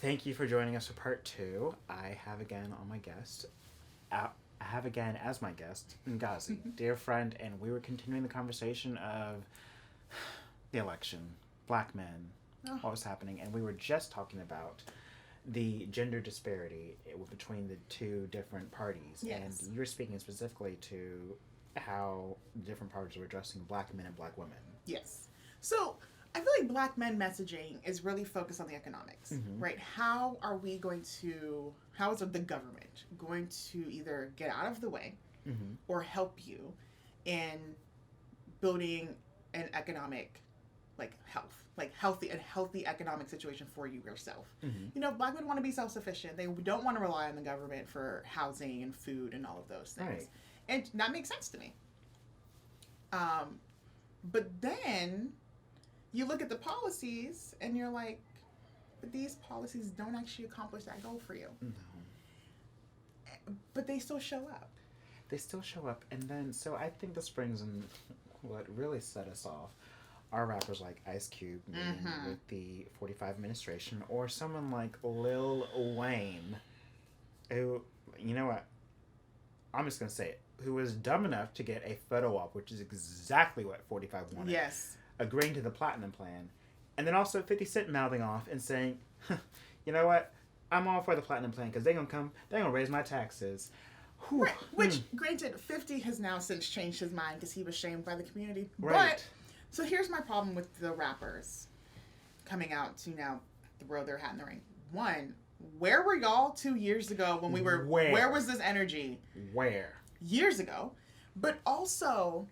Thank you for joining us for part two. I have again on my guest, I have again as my guest, Ngozi, dear friend, and we were continuing the conversation of the election, black men, what was happening, and we were just talking about the gender disparity between the two different parties. Yes. And you were speaking specifically to how different parties were addressing black men and black women. Yes. So I feel like black men messaging is really focused on the economics, right? How is the government going to either get out of the way or help you in building an economic, healthy economic situation for you yourself. You know, black men want to be self-sufficient. They don't want to rely on the government for housing and food and all of those things. Right. And that makes sense to me. But then you look at the policies and you're like, but these policies don't actually accomplish that goal for you. No. But they still show up. They still show up. And then, so I think this brings in what really set us off. Our rappers like Ice Cube with the 45 administration, or someone like Lil Wayne, who, you know what, I'm just going to say it, who was dumb enough to get a photo op, which is exactly what 45 wanted. Yes. Agreeing to the platinum plan. And then also 50 Cent mouthing off and saying, you know what, I'm all for the platinum plan because they're going to raise my taxes. Whew. Right. Which, granted, 50 has now since changed his mind because he was shamed by the community. Right. But, so here's my problem with the rappers coming out to now throw their hat in the ring. One, where were y'all 2 years ago when we were... Where was this energy? Where? Years ago. But also,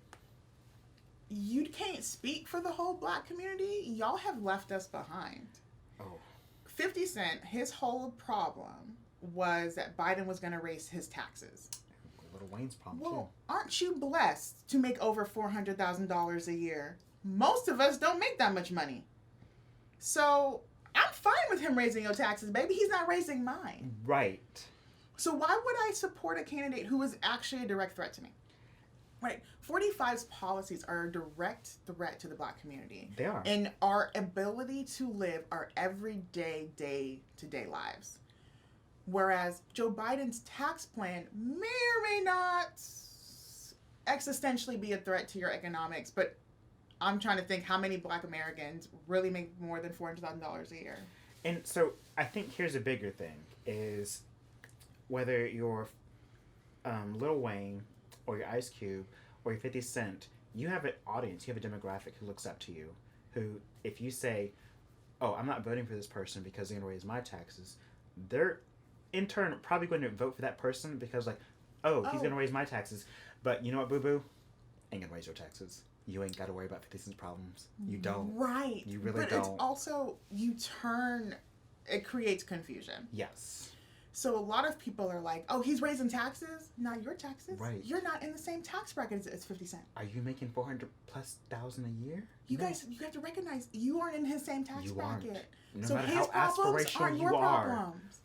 you can't speak for the whole black community. Y'all have left us behind. Oh. 50 Cent, his whole problem was that Biden was going to raise his taxes. Lil Wayne's problem, Well, aren't you blessed to make over $400,000 a year? Most of us don't make that much money. So, I'm fine with him raising your taxes, baby. He's not raising mine. too. Right. So why would I support a candidate who is actually a direct threat to me? Right. 45's policies are a direct threat to the black community. They are. And our ability to live our everyday, day-to-day lives. Whereas Joe Biden's tax plan may or may not existentially be a threat to your economics, but I'm trying to think how many black Americans really make more than $400,000 a year. And so I think here's a bigger thing is whether you're Lil Wayne or your Ice Cube or your 50 Cent, you have an audience, you have a demographic who looks up to you, who if you say, oh, I'm not voting for this person because they're going to raise my taxes, they're in turn probably going to vote for that person because like, he's going to raise my taxes. But you know what, boo-boo? Ain't going to raise your taxes. You ain't got to worry about 50 Cent's problems. You don't. Right. You really but don't. But it's also, it creates confusion. Yes. So a lot of people are like, oh, he's raising taxes? Not your taxes. Right. You're not in the same tax bracket as 50 Cent. Are you making $400,000+ a year? You guys, you have to recognize you aren't in his same tax bracket. Aren't. No So matter his how problems aspirational aren't your you are. problems.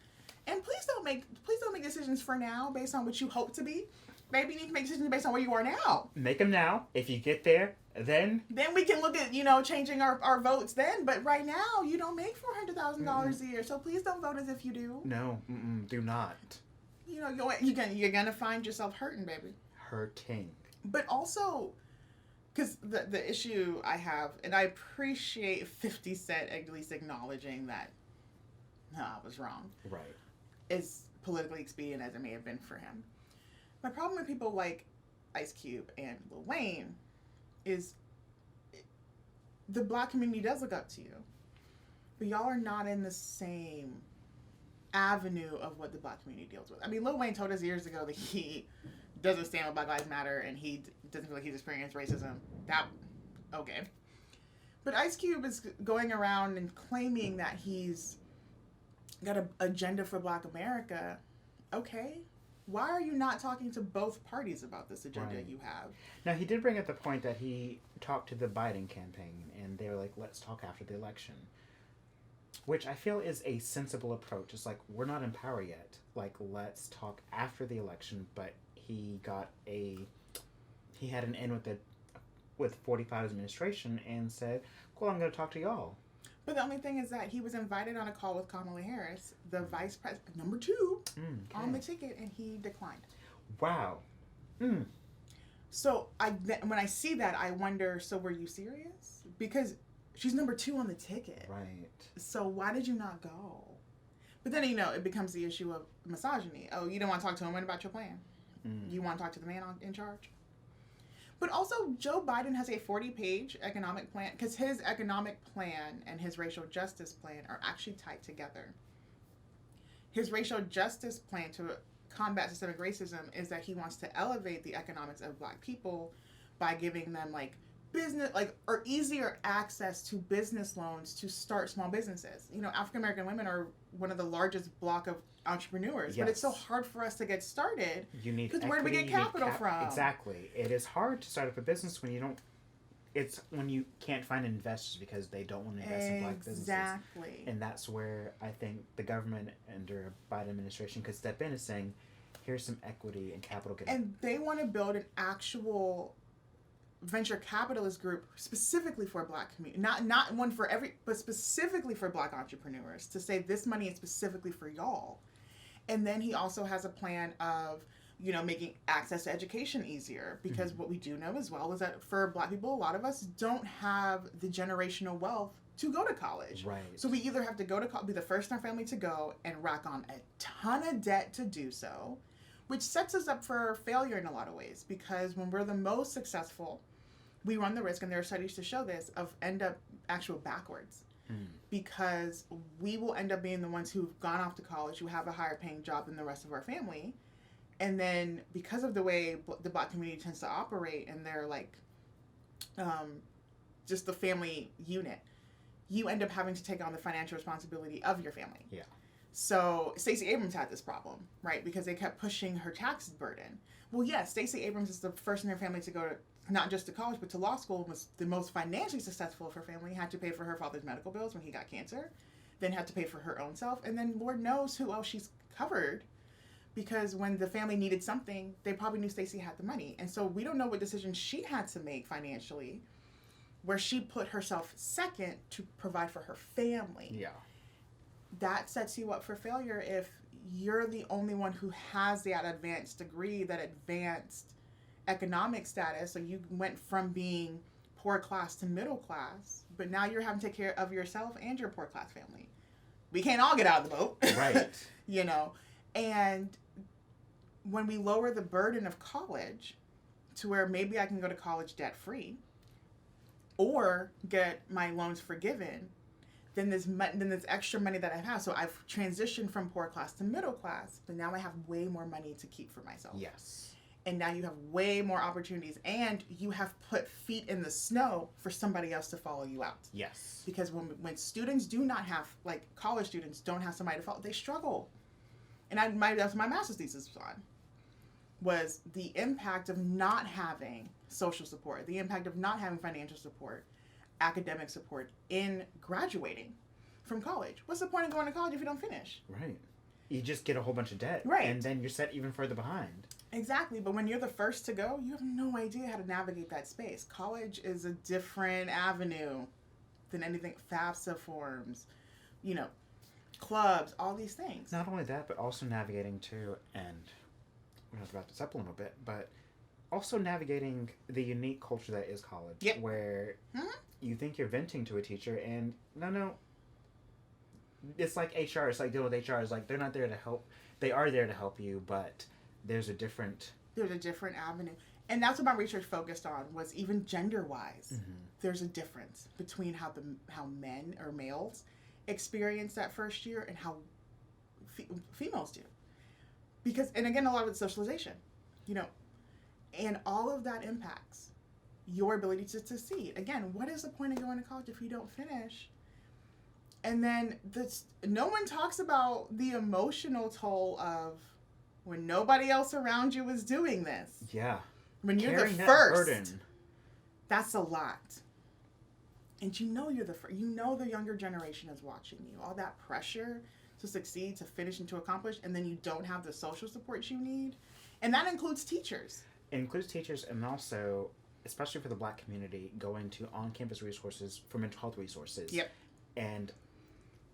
And please don't make decisions for now based on what you hope to be. Maybe you need to make decisions based on where you are now. Make them now. If you get there, then we can look at, changing our votes then. But right now, you don't make $400,000 a year. So please don't vote as if you do. No, do not. You're going to find yourself hurting, baby. Hurting. But also, because the issue I have, and I appreciate 50 Cent at least acknowledging that, no, I was wrong. Right. As politically expedient as it may have been for him. My problem with people like Ice Cube and Lil Wayne is the black community does look up to you, but y'all are not in the same avenue of what the black community deals with. I mean, Lil Wayne told us years ago that he doesn't stand with Black Lives Matter and he doesn't feel like he's experienced racism. Okay. But Ice Cube is going around and claiming that he's got an agenda for Black America. Okay. Why are you not talking to both parties about this agenda you have? Now, he did bring up the point that he talked to the Biden campaign, and they were like, let's talk after the election. Which I feel is a sensible approach. It's like, we're not in power yet. Like, let's talk after the election, but he had an in with 45's administration and said, cool, I'm going to talk to y'all. But the only thing is that he was invited on a call with Kamala Harris, the vice president, number 2, on the ticket, and he declined. Wow. So when I see that, I wonder, so were you serious? Because she's number 2 on the ticket. Right. So why did you not go? But then, it becomes the issue of misogyny. Oh, you don't want to talk to a woman about your plan. You want to talk to the man in charge. But also, Joe Biden has a 40-page economic plan, because his economic plan and his racial justice plan are actually tied together. His racial justice plan to combat systemic racism is that he wants to elevate the economics of Black people by giving them business, or easier access to business loans to start small businesses. African American women are one of the largest block of entrepreneurs, but it's so hard for us to get started. You need because where do we get capital from? Exactly. It is hard to start up a business when you don't. It's when you can't find investors because they don't want to invest in Black businesses. Exactly. And that's where I think the government under a Biden administration could step in and saying, here's some equity and capital. And they want to build an actual venture capitalist group specifically for Black community, not one for every, but specifically for Black entrepreneurs, to say this money is specifically for y'all. And then he also has a plan of, making access to education easier, because what we do know as well is that for Black people, a lot of us don't have the generational wealth to go to college. Right. So we either have to go to be the first in our family to go and rack on a ton of debt to do so, which sets us up for failure in a lot of ways, because when we're the most successful, we run the risk, and there are studies to show this, of end up actual backwards. Because we will end up being the ones who've gone off to college, who have a higher paying job than the rest of our family. And then because of the way the Black community tends to operate, and they're just the family unit, you end up having to take on the financial responsibility of your family. Yeah. So Stacey Abrams had this problem, right? Because they kept pushing her tax burden. Well, yes, Stacey Abrams is the first in her family to go to, not just to college, but to law school, was the most financially successful of her family, had to pay for her father's medical bills when he got cancer, then had to pay for her own self, and then Lord knows who else she's covered, because when the family needed something, they probably knew Stacey had the money. And so we don't know what decisions she had to make financially, where she put herself second to provide for her family. Yeah. That sets you up for failure if you're the only one who has that advanced degree, that advanced economic status. So you went from being poor class to middle class, but now you're having to take care of yourself and your poor class family. We can't all get out of the boat. Right. And when we lower the burden of college to where maybe I can go to college debt free or get my loans forgiven, then this extra money that I have. So I've transitioned from poor class to middle class, but now I have way more money to keep for myself. Yes. And now you have way more opportunities, and you have put feet in the snow for somebody else to follow you out. Yes. Because when students do not have, college students don't have somebody to follow, they struggle. And that's what my master's thesis was on, was the impact of not having social support, the impact of not having financial support, academic support in graduating from college. What's the point of going to college if you don't finish? Right. You just get a whole bunch of debt. Right. And then you're set even further behind. Exactly. But when you're the first to go, you have no idea how to navigate that space. College is a different avenue than anything. FAFSA forms, clubs, all these things. Not only that, but also navigating too, and we're going to wrap this up a little bit, but also navigating the unique culture that is college. Yep. Where you think you're venting to a teacher, and no. It's like HR. It's like dealing with HR. It's like they're not there to help. They are there to help you, but there's a different avenue. And that's what my research focused on, was even gender-wise. There's a difference between how men or males experience that first year and how females do. Because, and again, a lot of it's socialization, and all of that impacts your ability to succeed. Again, what is the point of going to college if you don't finish? And then no one talks about the emotional toll of when nobody else around you is doing this. Yeah. When you're carrying the that first, burden. That's a lot. And you're the first. The younger generation is watching you. All that pressure to succeed, to finish, and to accomplish, and then you don't have the social support you need. And that includes teachers. It includes teachers, and also, especially for the Black community, going to on-campus resources for mental health resources. Yep. and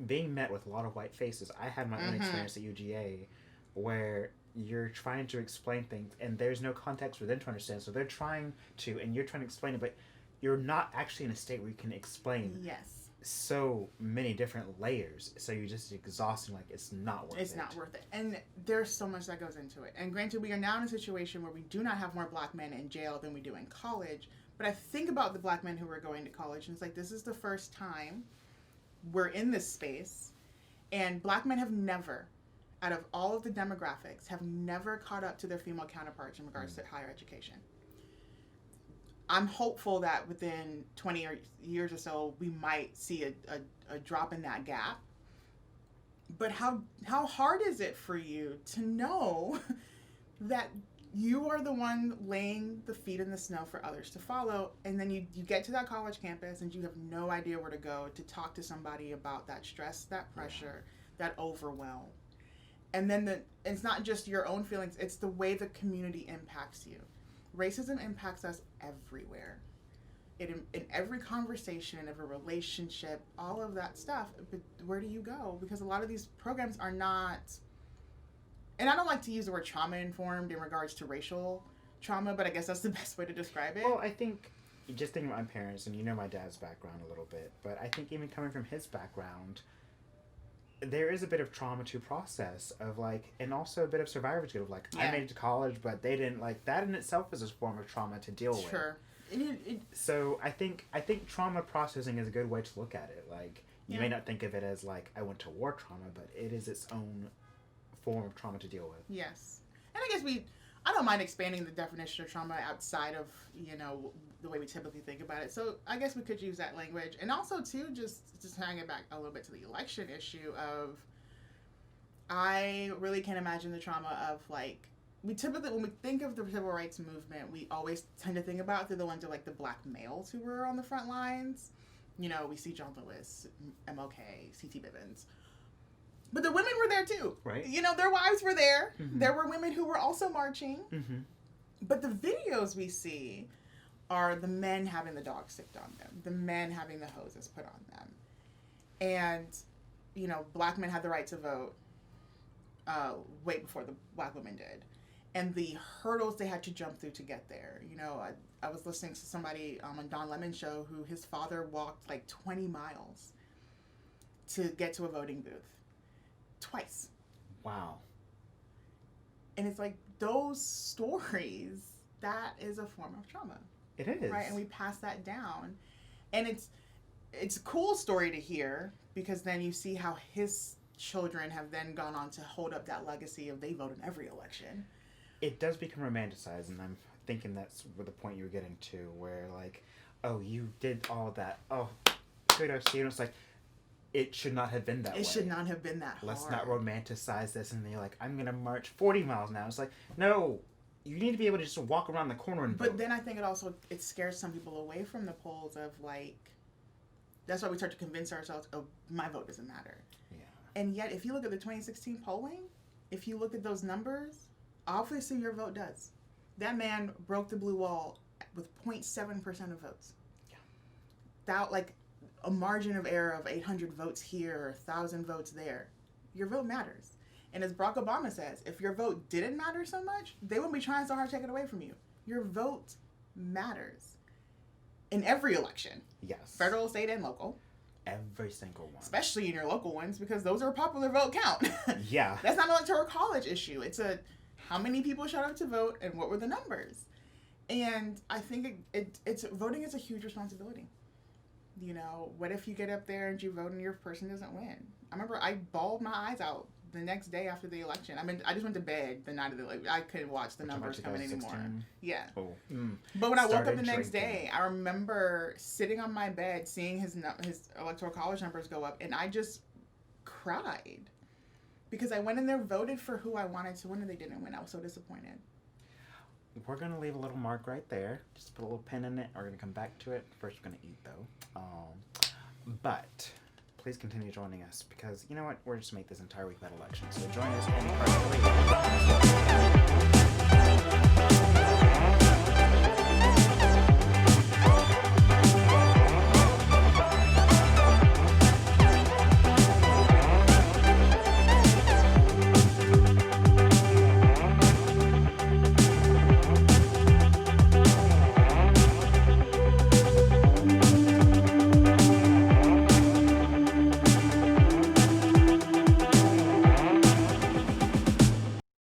being met with a lot of white faces. I had my own experience at UGA where you're trying to explain things and there's no context for them to understand. So they're trying to, and you're trying to explain it, but you're not actually in a state where you can explain so many different layers. So you're just exhausting, like it's not worth it. It's not worth it. And there's so much that goes into it. And granted, we are now in a situation where we do not have more black men in jail than we do in college. But I think about the black men who are going to college, and it's like, this is the first time we're in this space, and black men have never, out of all of the demographics, have never caught up to their female counterparts in regards to higher education. I'm hopeful that within 20 years or so, we might see a drop in that gap. But how hard is it for you to know that you are the one laying the feet in the snow for others to follow, and then you get to that college campus and you have no idea where to go to talk to somebody about that stress, that pressure, that overwhelm. And then it's not just your own feelings, it's the way the community impacts you. Racism impacts us everywhere. In every conversation, in every relationship, all of that stuff. But where do you go? Because a lot of these programs are not, and I don't like to use the word trauma-informed in regards to racial trauma, but I guess that's the best way to describe it. Well, I think, just thinking about my parents, and you know my dad's background a little bit, but I think even coming from his background, there is a bit of trauma to process of like, and also a bit of survivor's guilt of like, I made it to college, but they didn't, like, that in itself is a form of trauma to deal with. Sure. So I think trauma processing is a good way to look at it. Like, you may not think of it as like, I went to war trauma, but it is its own form of trauma to deal with. Yes. And I guess I don't mind expanding the definition of trauma outside of, the way we typically think about it. So I guess we could use that language. And also, too, just tying it back a little bit to the election issue of, I really can't imagine the trauma of, like, we typically, when we think of the civil rights movement, we always tend to think about through the lens of, like, the black males who were on the front lines. We see John Lewis, MLK, C.T. Bivens. But the women were there, too. Right. Their wives were there. Mm-hmm. There were women who were also marching. Mm-hmm. But the videos we see are the men having the dogs sicked on them, the men having the hoses put on them. And, black men had the right to vote way before the black women did. And the hurdles they had to jump through to get there. I was listening to somebody on Don Lemon's show who his father walked like 20 miles to get to a voting booth. Twice. Wow. And it's like, those stories, that is a form of trauma. It is. Right? And we pass that down. And it's a cool story to hear, because then you see how his children have then gone on to hold up that legacy of they vote in every election. It does become romanticized, and I'm thinking that's the point you were getting to, where like, oh, you did all that. Oh, kudos to you. It's like, it should not have been that way. It should not have been that hard. Let's not romanticize this, and they're like, I'm going to march 40 miles now. It's like, no, you need to be able to just walk around the corner and vote. But then I think it scares some people away from the polls of like, that's why we start to convince ourselves, oh, my vote doesn't matter. Yeah. And yet, if you look at the 2016 polling, if you look at those numbers, obviously your vote does. That man broke the blue wall with 0.7% of votes. Yeah. Without like a margin of error of 800 votes here or 1,000 votes there. Your vote matters. And as Barack Obama says, if your vote didn't matter so much, they wouldn't be trying so hard to take it away from you. Your vote matters. In every election. Yes. Federal, state, and local. Every single one. Especially in your local ones, because those are a popular vote count. Yeah. That's not an electoral college issue. It's how many people showed up to vote and what were the numbers. And I think it's voting is a huge responsibility. What if you get up there and you vote and your person doesn't win? I remember I bawled my eyes out the next day after the election. I mean, I just went to bed the night of the election. I couldn't watch the numbers coming anymore. Yeah. Oh. But when I woke up the next day, I remember sitting on my bed, seeing his electoral college numbers go up, and I just cried. Because I went in there, voted for who I wanted to win, and they didn't win. I was so disappointed. We're going to leave a little mark right there. Just put a little pin in it. We're going to come back to it. First, we're going to eat, though. But please continue joining us, because you know what? We're just make this entire week about election. So join us any part of the week.